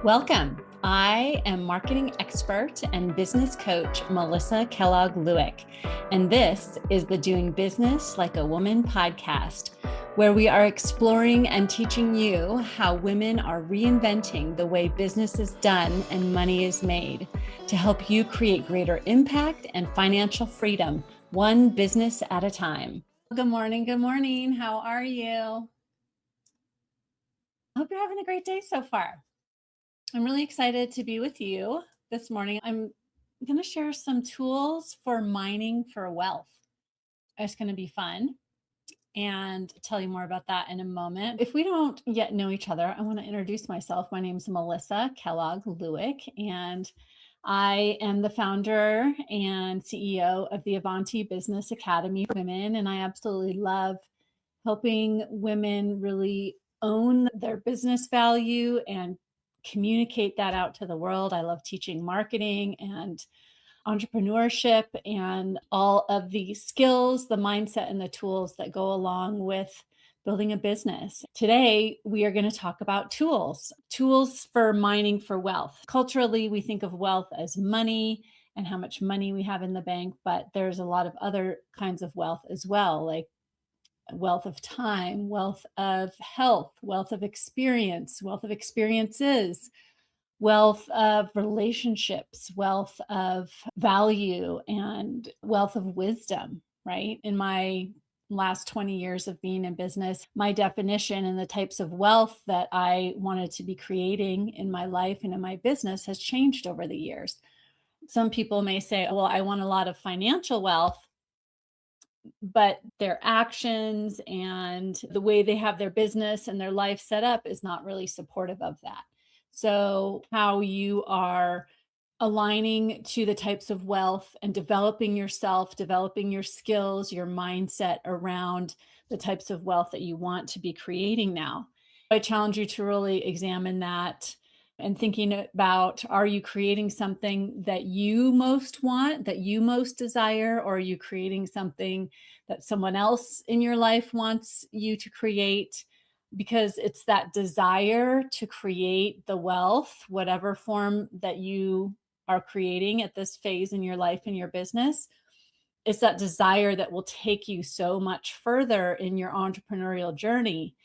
Welcome. I am marketing expert and business coach Melissa Kellogg-Lewick, and this is the Doing Business Like a Woman podcast, where we are exploring and teaching you how women are reinventing the way business is done and money is made to help you create greater impact and financial freedom, one business at a time. Good morning. Good morning. How are you? I hope you're having a great day so far. I'm really excited to be with you this morning. I'm going to share some tools for mining for wealth. It's going to be fun and tell you more about that in a moment. If we don't yet know each other, I want to introduce myself. My name is Melissa Kellogg-Lewick, and I am the founder and CEO of the Avanti Business Academy for Women, and I absolutely love helping women really own their business value and communicate that out to the world. I love teaching marketing and entrepreneurship and all of the skills, the mindset, and the tools that go along with building a business. Today, we are going to talk about tools for mining for wealth. Culturally, we think of wealth as money and how much money we have in the bank, but there's a lot of other kinds of wealth as well, like wealth of time, wealth of health, wealth of experience, wealth of experiences, wealth of relationships, wealth of value, and wealth of wisdom, right? In my last 20 years of being in business, my definition and the types of wealth that I wanted to be creating in my life and in my business has changed over the years. Some people may say, well, I want a lot of financial wealth, but their actions and the way they have their business and their life set up is not really supportive of that. So how you are aligning to the types of wealth and developing yourself, developing your skills, your mindset around the types of wealth that you want to be creating now. I challenge you to really examine that and thinking about, are you creating something that you most want, that you most desire, or are you creating something that someone else in your life wants you to create? Because it's that desire to create the wealth, whatever form that you are creating at this phase in your life and your business. It's that desire that will take you so much further in your entrepreneurial journey,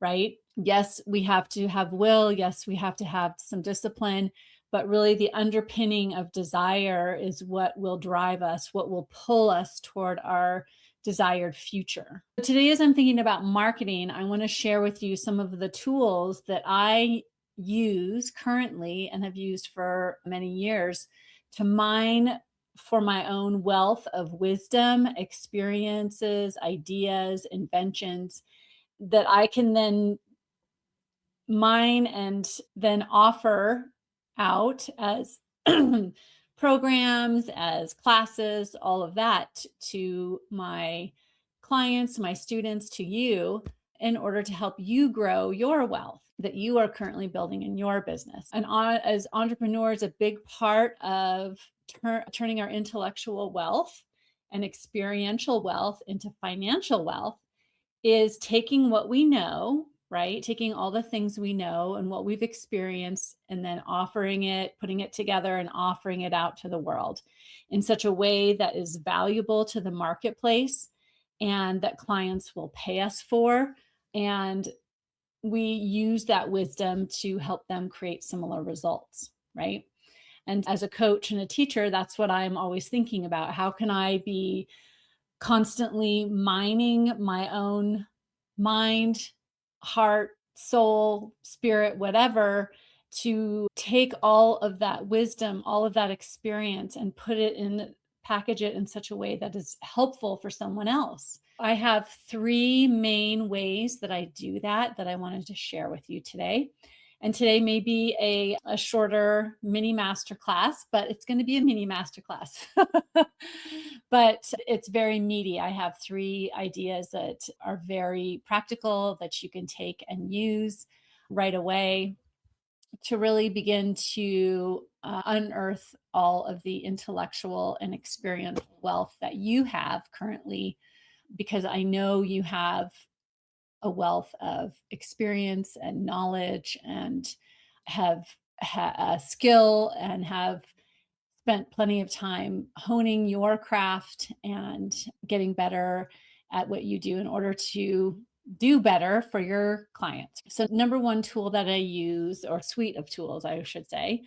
right? Yes, we have to have will. Yes, we have to have some discipline, but really the underpinning of desire is what will drive us, what will pull us toward our desired future. Today, as I'm thinking about marketing, I want to share with you some of the tools that I use currently and have used for many years to mine for my own wealth of wisdom, experiences, ideas, inventions that I can then mine and then offer out as programs, as classes, all of that to my clients, my students, to you, in order to help you grow your wealth that you are currently building in your business. And as entrepreneurs, a big part of turning our intellectual wealth and experiential wealth into financial wealth is taking what we know, right? Taking all the things we know and what we've experienced and then offering it, putting it together and offering it out to the world in such a way that is valuable to the marketplace and that clients will pay us for. And we use that wisdom to help them create similar results, right? And as a coach and a teacher, that's what I'm always thinking about. How can I be constantly mining my own mind, heart, soul, spirit, whatever, to take all of that wisdom, all of that experience and package it in such a way that is helpful for someone else. I have three main ways that I do that I wanted to share with you today. And today may be a shorter mini masterclass, but it's going to be a mini masterclass. But it's very meaty. I have three ideas that are very practical that you can take and use right away to really begin to unearth all of the intellectual and experiential wealth that you have currently, because I know you have a wealth of experience and knowledge and have a skill and have spent plenty of time honing your craft and getting better at what you do in order to do better for your clients. So, number one tool that I use, or suite of tools, I should say,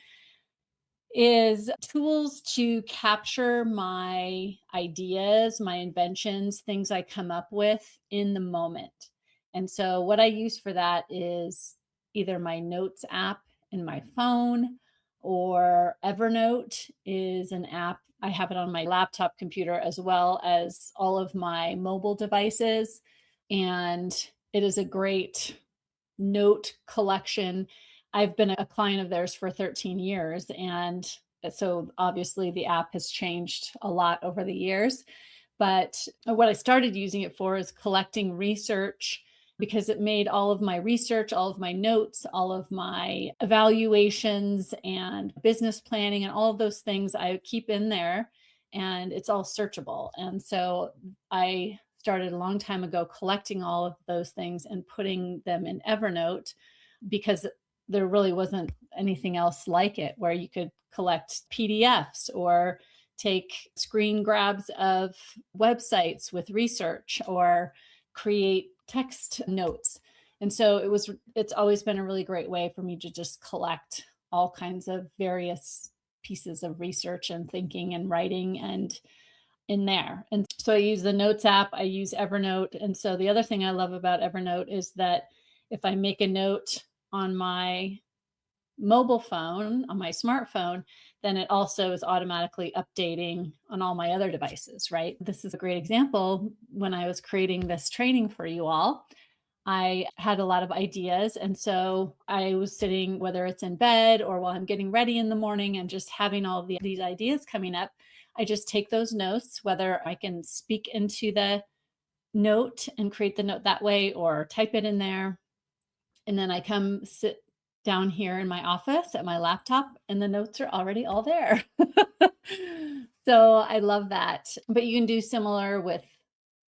is tools to capture my ideas, my inventions, things I come up with in the moment. And so, what I use for that is either my notes app in my phone, or Evernote is an app. I have it on my laptop computer as well as all of my mobile devices. And it is a great note collection. I've been a client of theirs for 13 years. And so obviously the app has changed a lot over the years. But what I started using it for is collecting research, because it made all of my research, all of my notes, all of my evaluations and business planning and all of those things I keep in there, and it's all searchable. And so I started a long time ago collecting all of those things and putting them in Evernote, because there really wasn't anything else like it where you could collect PDFs or take screen grabs of websites with research or create text notes. And so it's always been a really great way for me to just collect all kinds of various pieces of research and thinking and writing and in there. And so I use the Notes app, I use Evernote. And so the other thing I love about Evernote is that if I make a note on my mobile phone, on my smartphone, then it also is automatically updating on all my other devices, right? This is a great example. When I was creating this training for you all, I had a lot of ideas. And so I was sitting, whether it's in bed or while I'm getting ready in the morning, and just having all of these ideas coming up. I just take those notes, whether I can speak into the note and create the note that way or type it in there. And then I come sit down here in my office at my laptop, and the notes are already all there. So I love that. But you can do similar with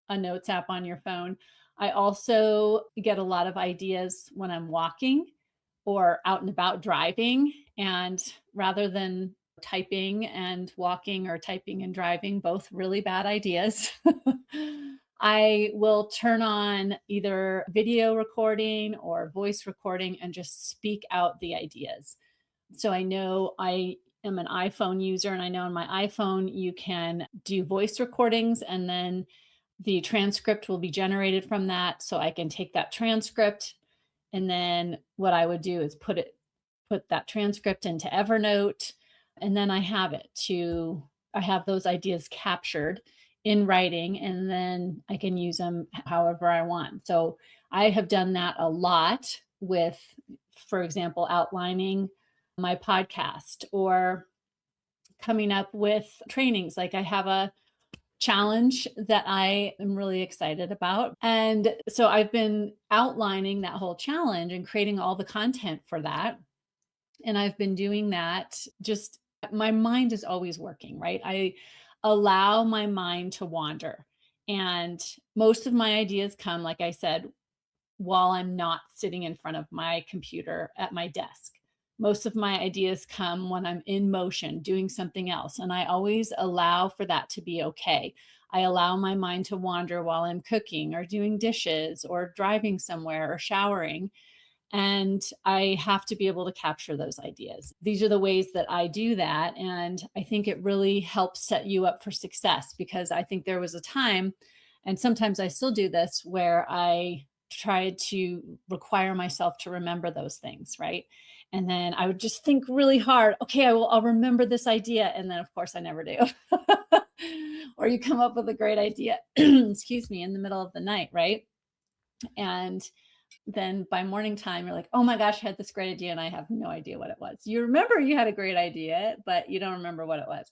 a notes app on your phone. I also get a lot of ideas when I'm walking or out and about driving. And rather than typing and walking, or typing and driving, both really bad ideas, I will turn on either video recording or voice recording and just speak out the ideas. So I know I am an iPhone user, and I know on my iPhone you can do voice recordings, and then the transcript will be generated from that. So I can take that transcript, and then what I would do is put that transcript into Evernote, and then I have those ideas captured in writing, and then I can use them however I want. So I have done that a lot with, for example, outlining my podcast or coming up with trainings. Like I have a challenge that I am really excited about. And so I've been outlining that whole challenge and creating all the content for that. And I've been doing that, just my mind is always working, right? I allow my mind to wander. And most of my ideas come, like I said, while I'm not sitting in front of my computer at my desk. Most of my ideas come when I'm in motion doing something else. And I always allow for that to be okay. I allow my mind to wander while I'm cooking or doing dishes or driving somewhere or showering. And I have to be able to capture those ideas. These are the ways that I do that. And I think it really helps set you up for success, because I think there was a time, and sometimes I still do this, where I tried to require myself to remember those things, right? And then I would just think really hard. Okay, I'll remember this idea. And then of course I never do. Or you come up with a great idea, excuse me, in the middle of the night, right? And then by morning time, you're like, oh my gosh, I had this great idea and I have no idea what it was. You remember you had a great idea, but you don't remember what it was.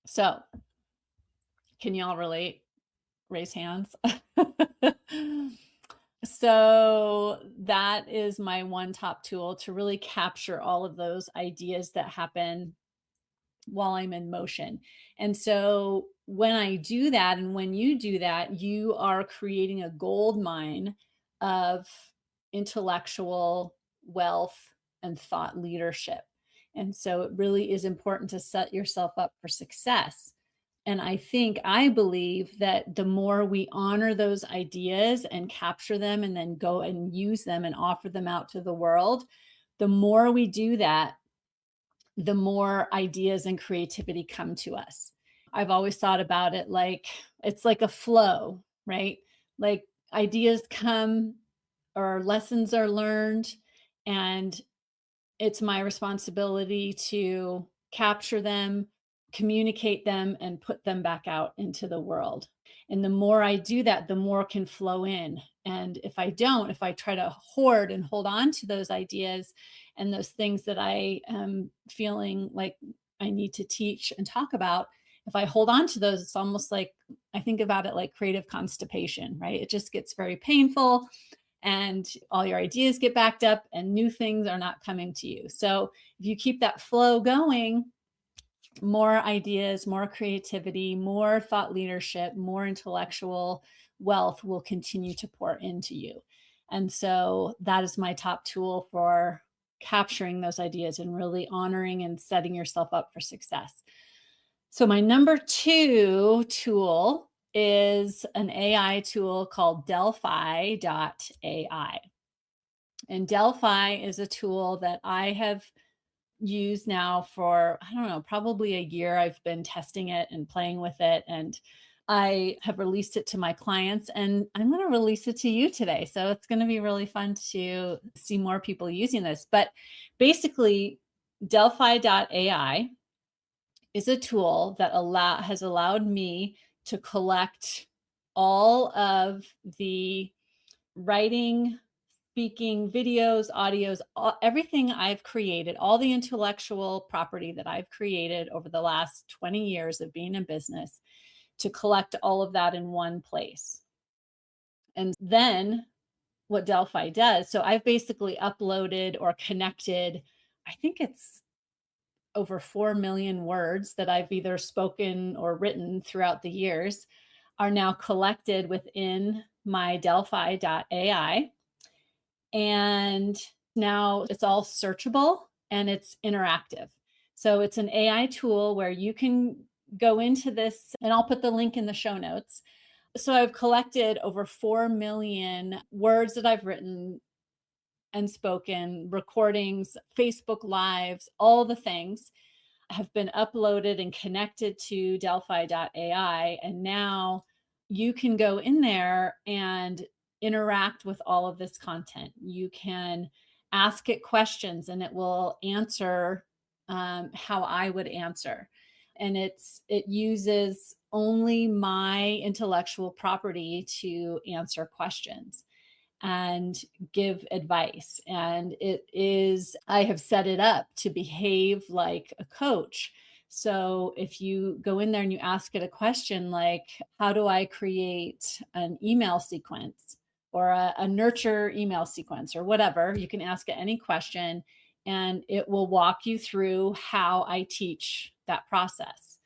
So can you all relate? Raise hands. So that is my one top tool to really capture all of those ideas that happen while I'm in motion. And so when I do that, and when you do that, you are creating a gold mine of intellectual wealth, and thought leadership. And so it really is important to set yourself up for success. And I believe that the more we honor those ideas and capture them and then go and use them and offer them out to the world, the more we do that, the more ideas and creativity come to us. I've always thought about it like it's like a flow, right? Like ideas come or lessons are learned, and it's my responsibility to capture them, communicate them, and put them back out into the world. And the more I do that, the more can flow in. And if I don't, if I try to hoard and hold on to those ideas and those things that I am feeling like I need to teach and talk about, if I hold on to those, it's almost like I think about it like creative constipation, right? It just gets very painful and all your ideas get backed up and new things are not coming to you. So if you keep that flow going, more ideas, more creativity, more thought leadership, more intellectual wealth will continue to pour into you. And so that is my top tool for capturing those ideas and really honoring and setting yourself up for success. So my number two tool is an AI tool called Delphi.ai. And Delphi is a tool that I have used now for, I don't know, probably a year. I've been testing it and playing with it. And I have released it to my clients, and I'm going to release it to you today. So it's going to be really fun to see more people using this. But basically, Delphi.ai is a tool that has allowed me to collect all of the writing, speaking, videos, audios, everything I've created, all the intellectual property that I've created over the last 20 years of being in business, to collect all of that in one place. And then what Delphi does, so I've basically uploaded or connected, I think it's over 4 million words that I've either spoken or written throughout the years are now collected within my Delphi.ai. And now it's all searchable and it's interactive. So it's an AI tool where you can go into this, and I'll put the link in the show notes. So I've collected over 4 million words that I've written and spoken, recordings, Facebook Lives, all the things have been uploaded and connected to Delphi.ai. And now you can go in there and interact with all of this content. You can ask it questions and it will answer how I would answer. And it uses only my intellectual property to answer questions and give advice. And I have set it up to behave like a coach. So if you go in there and you ask it a question like, how do I create an email sequence or a nurture email sequence or whatever, you can ask it any question and it will walk you through how I teach that process.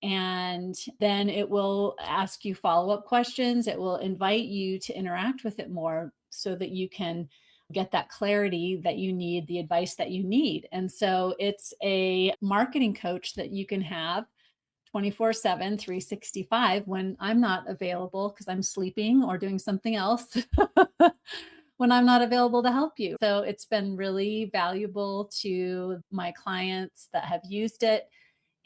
And then it will ask you follow-up questions. It will invite you to interact with it more so that you can get that clarity that you need, the advice that you need. And so it's a marketing coach that you can have 24/7, 365 when I'm not available because I'm sleeping or doing something else. When I'm not available to help you. So it's been really valuable to my clients that have used it.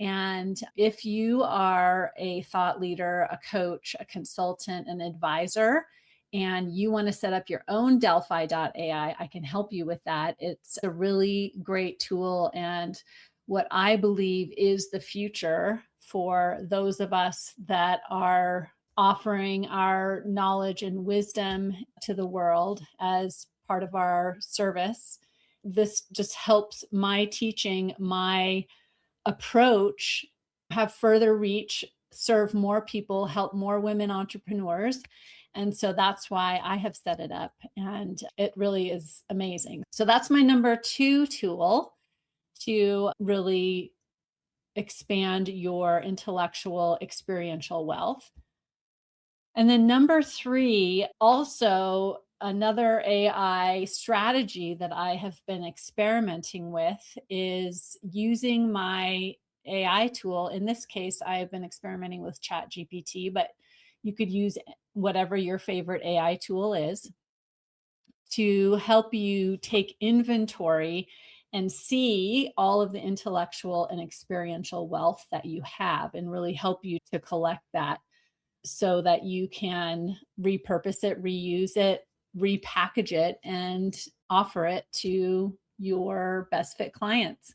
And if you are a thought leader, a coach, a consultant, an advisor, and you want to set up your own Delphi.ai, I can help you with that. It's a really great tool and what I believe is the future for those of us that are offering our knowledge and wisdom to the world as part of our service. This just helps my teaching, my approach have further reach, serve more people, help more women entrepreneurs. And so that's why I have set it up. And it really is amazing. So that's my number two tool to really expand your intellectual experiential wealth. And then number three, also Another AI strategy that I have been experimenting with is using my AI tool. In this case, I have been experimenting with ChatGPT, but you could use whatever your favorite AI tool is to help you take inventory and see all of the intellectual and experiential wealth that you have and really help you to collect that so that you can repurpose it, reuse it, repackage it, and offer it to your best fit clients.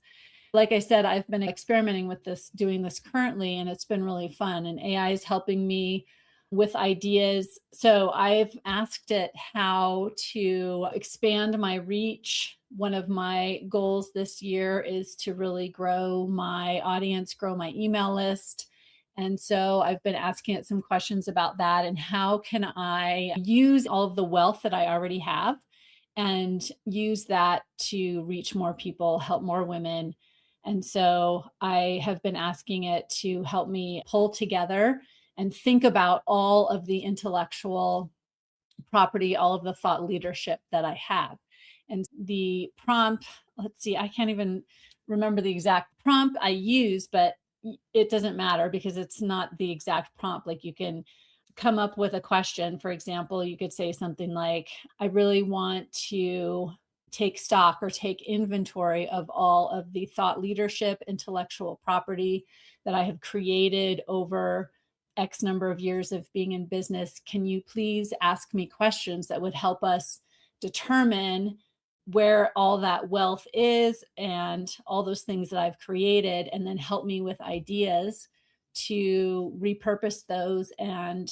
Like I said, I've been experimenting with this, doing this currently, and it's been really fun. And AI is helping me with ideas. So I've asked it how to expand my reach. One of my goals this year is to really grow my audience, grow my email list. And so I've been asking it some questions about that and how can I use all of the wealth that I already have and use that to reach more people, help more women. And so I have been asking it to help me pull together and think about all of the intellectual property, all of the thought leadership that I have. And the prompt, let's see, I can't even remember the exact prompt I use, but it doesn't matter because it's not the exact prompt. Like you can come up with a question. For example, you could say something like, I really want to take stock or take inventory of all of the thought leadership, intellectual property that I have created over X number of years of being in business. Can you please ask me questions that would help us determine where all that wealth is and all those things that I've created, and then help me with ideas to repurpose those and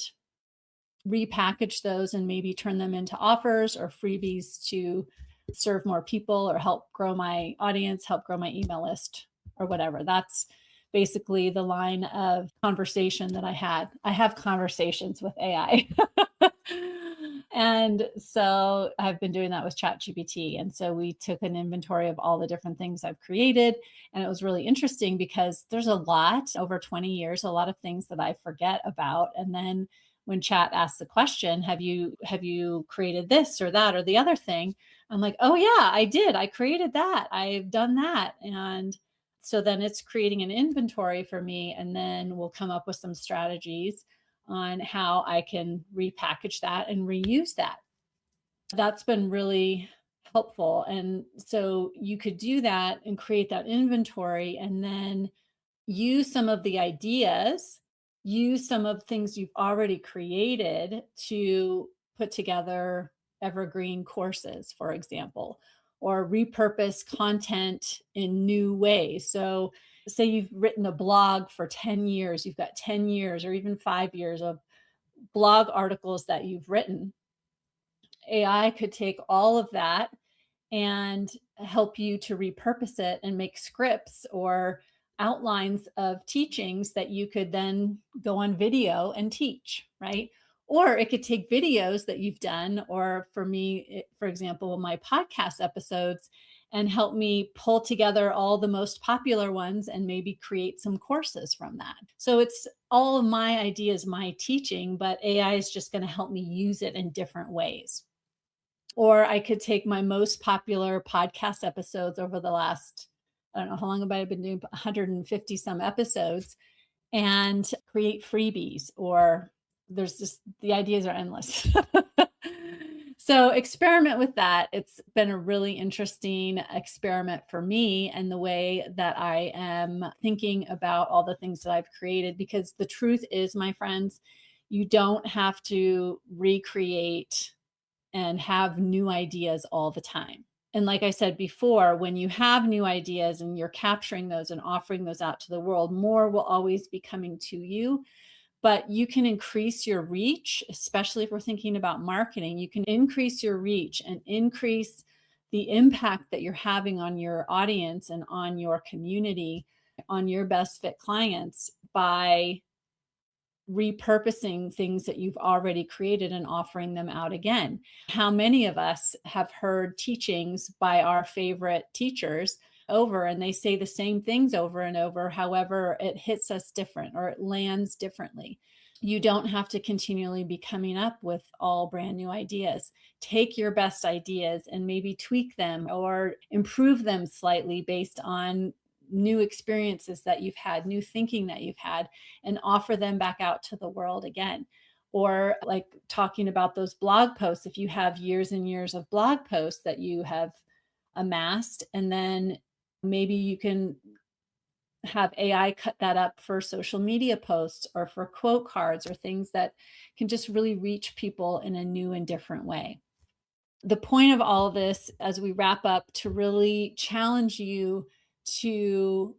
repackage those and maybe turn them into offers or freebies to serve more people or help grow my audience, help grow my email list or whatever. That's basically the line of conversation that I had. I have conversations with AI. And so I've been doing that with ChatGPT. And so we took an inventory of all the different things I've created. And it was really interesting because there's a lot over 20 years, a lot of things that I forget about. And then when chat asks the question, have you created this or that or the other thing? I'm like, oh yeah, I did. I created that. I've done that. And so then it's creating an inventory for me. And then we'll come up with some strategies on how I can repackage that and reuse that. That's been really helpful. And so you could do that and create that inventory and then use some of the ideas, use some of things you've already created to put together evergreen courses, for example, or repurpose content in new ways. So, say you've written a blog for 10 years, you've got 10 years or even 5 years of blog articles that you've written. AI could take all of that and help you to repurpose it and make scripts or outlines of teachings that you could then go on video and teach, right? Or it could take videos that you've done, or for me, for example, my podcast episodes, and help me pull together all the most popular ones and maybe create some courses from that. So it's all of my ideas, my teaching, but AI is just going to help me use it in different ways. Or I could take my most popular podcast episodes over the last, I don't know how long have I been doing, 150 some episodes, and create freebies. Or there's just, the ideas are endless. So experiment with that. It's been a really interesting experiment for me and the way that I am thinking about all the things that I've created, because the truth is, my friends, you don't have to recreate and have new ideas all the time. And like I said before, when you have new ideas and you're capturing those and offering those out to the world, more will always be coming to you. But you can increase your reach, especially if we're thinking about marketing. You can increase your reach and increase the impact that you're having on your audience and on your community, on your best fit clients, by repurposing things that you've already created and offering them out again. How many of us have heard teachings by our favorite teachers over, and they say the same things over and over? However, it hits us different or it lands differently. You don't have to continually be coming up with all brand new ideas. Take your best ideas and maybe tweak them or improve them slightly based on new experiences that you've had, new thinking that you've had, and offer them back out to the world again. Or like talking about those blog posts, if you have years and years of blog posts that you have amassed, and then maybe you can have AI cut that up for social media posts or for quote cards or things that can just really reach people in a new and different way. The point of all of this, as we wrap up, to really challenge you to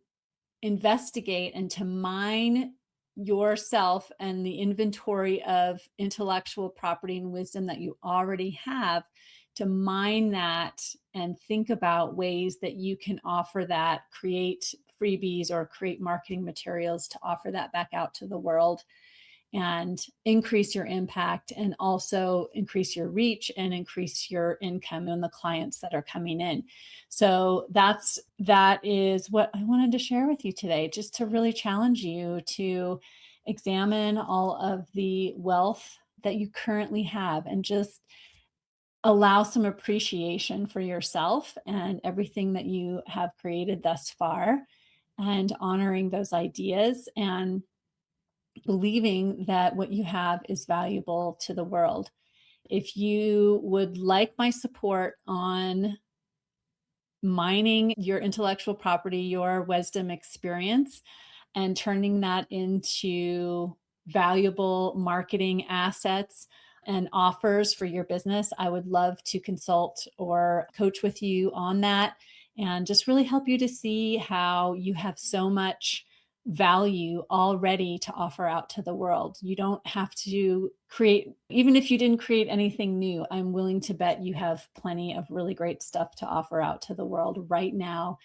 investigate and to mine yourself and the inventory of intellectual property and wisdom that you already have, to mine that and think about ways that you can offer that, create freebies or create marketing materials to offer that back out to the world and increase your impact, and also increase your reach and increase your income and the clients that are coming in. So that is what I wanted to share with you today, just to really challenge you to examine all of the wealth that you currently have and just allow some appreciation for yourself and everything that you have created thus far, and honoring those ideas and believing that what you have is valuable to the world. If you would like my support on mining your intellectual property, your wisdom experience, and turning that into valuable marketing assets and offers for your business, I would love to consult or coach with you on that and just really help you to see how you have so much value already to offer out to the world. You don't have to create, even if you didn't create anything new, I'm willing to bet you have plenty of really great stuff to offer out to the world right now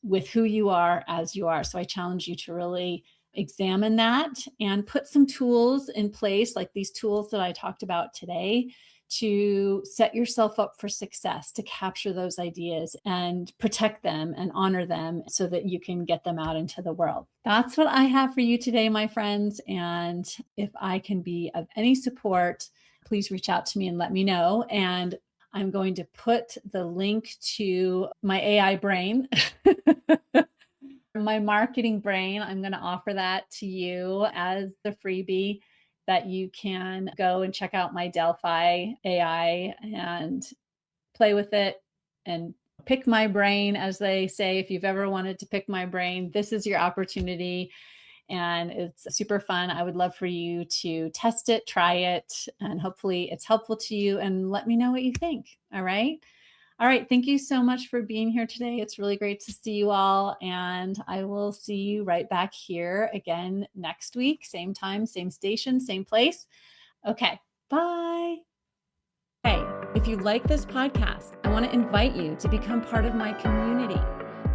with who you are as you are. So I challenge you to really examine that and put some tools in place, like these tools that I talked about today, to set yourself up for success, to capture those ideas and protect them and honor them so that you can get them out into the world. That's what I have for you today, my friends. And if I can be of any support, please reach out to me and let me know. And I'm going to put the link to my AI brain, my marketing brain. I'm going to offer that to you as the freebie that you can go and check out my Delphi.ai and play with it and pick my brain, as they say. If you've ever wanted to pick my brain, this is your opportunity. And it's super fun. I would love for you to test it, try it, and hopefully it's helpful to you, and let me know what you think. All right. All right. Thank you so much for being here today. It's really great to see you all. And I will see you right back here again next week. Same time, same station, same place. Okay. Bye. Hey, if you like this podcast, I want to invite you to become part of my community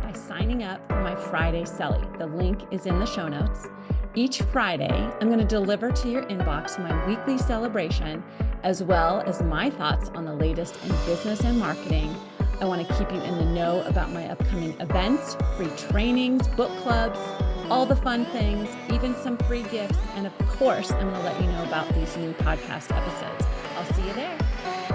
by signing up for my Friday Selly. The link is in the show notes. Each Friday, I'm going to deliver to your inbox my weekly celebration, as well as my thoughts on the latest in business and marketing. I want to keep you in the know about my upcoming events, free trainings, book clubs, all the fun things, even some free gifts. And of course, I'm going to let you know about these new podcast episodes. I'll see you there.